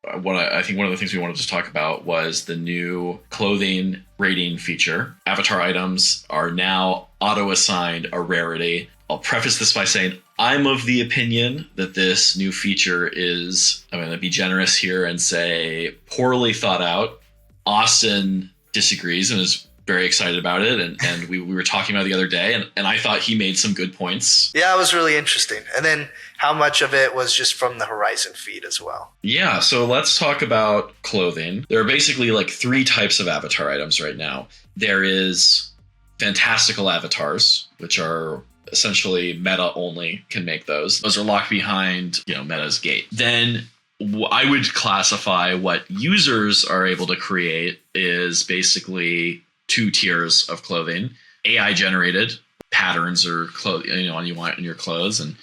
I think one of the things we wanted to talk about was the new clothing rating feature. Avatar items are now auto-assigned a rarity. I'll preface this by saying I'm of the opinion that this new feature is, I'm going to be generous here and say, poorly thought out. Austin disagrees and is very excited about it. And we were talking about it the other day, and I thought he made some good points. Yeah, it was really interesting. And then how much of it was just from the Horizon feed as well? Yeah, so let's talk about clothing. There are basically like 3 types of avatar items right now. There is fantastical avatars, which are essentially meta only can make those. Those are locked behind, Meta's gate. Then I would classify what users are able to create is basically 2 tiers of clothing. AI generated patterns or clothing, you want in your clothes, and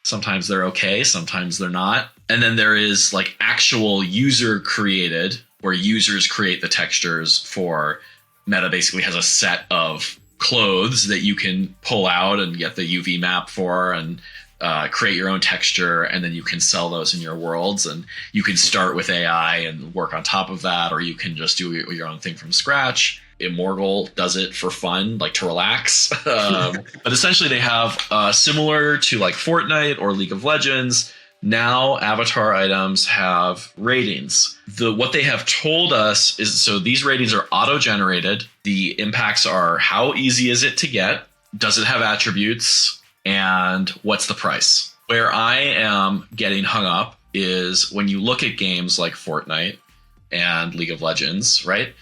sometimes they're okay, sometimes they're not. And then there is like actual user created, where users create the textures for. Meta basically has a set of clothes that you can pull out and get the UV map for and create your own texture, and then you can sell those in your worlds. And you can start with AI and work on top of that, or you can just do your own thing from scratch. Immortal does it for fun, like to relax. But essentially they have similar to like Fortnite or League of Legends. Now avatar items have ratings. What they have told us is, so these ratings are auto-generated. The impacts are how easy is it to get? Does it have attributes? And what's the price? Where I am getting hung up is when you look at games like Fortnite and League of Legends, right?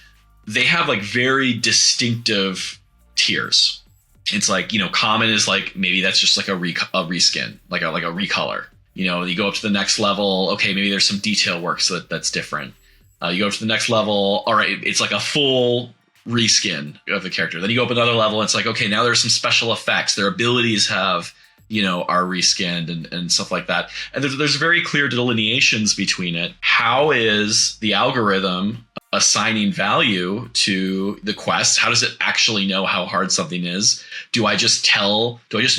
They have like very distinctive tiers. It's like, common is like, maybe that's just like a reskin, like a recolor. You go up to the next level. Okay, maybe there's some detail work so that's different. You go up to the next level. All right, it's like a full reskin of the character. Then you go up another level. And it's like, okay, now there's some special effects. Their abilities have, are reskinned and stuff like that. And there's very clear delineations between it. How is the algorithm assigning value to the quest? How does it actually know how hard something is? Do I just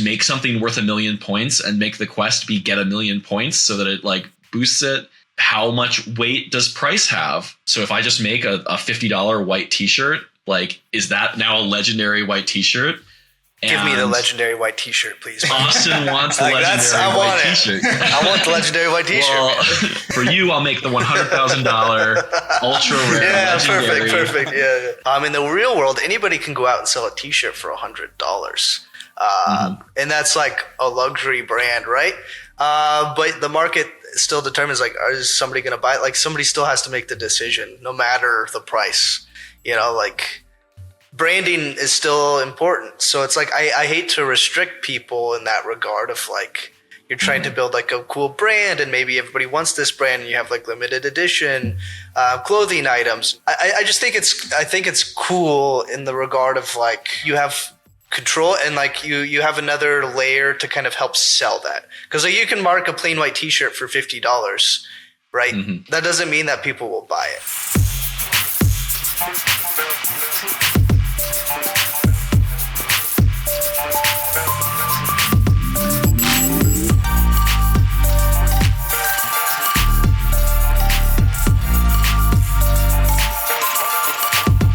make something worth 1 million points and make the quest get 1 million points so that it like boosts it? How much weight does price have? So if I just make a $50 white t-shirt, like, is that now a legendary white t-shirt? Give me the legendary white t-shirt, please. Austin wants the legendary white t-shirt. I want the legendary white t-shirt. Well, for you, I'll make the $100,000 ultra rare. Yeah, legendary. perfect. Yeah. In the real world, anybody can go out and sell a t-shirt for $100. And that's like a luxury brand, right? But the market still determines, like, is somebody going to buy it? Like, somebody still has to make the decision, no matter the price. Branding is still important. So it's like, I hate to restrict people in that regard of like, you're trying to build like a cool brand and maybe everybody wants this brand and you have like limited edition clothing items. I just think it's cool in the regard of like, you have control and like you have another layer to kind of help sell that. Cause like you can mark a plain white t-shirt for $50, right? That doesn't mean that people will buy it.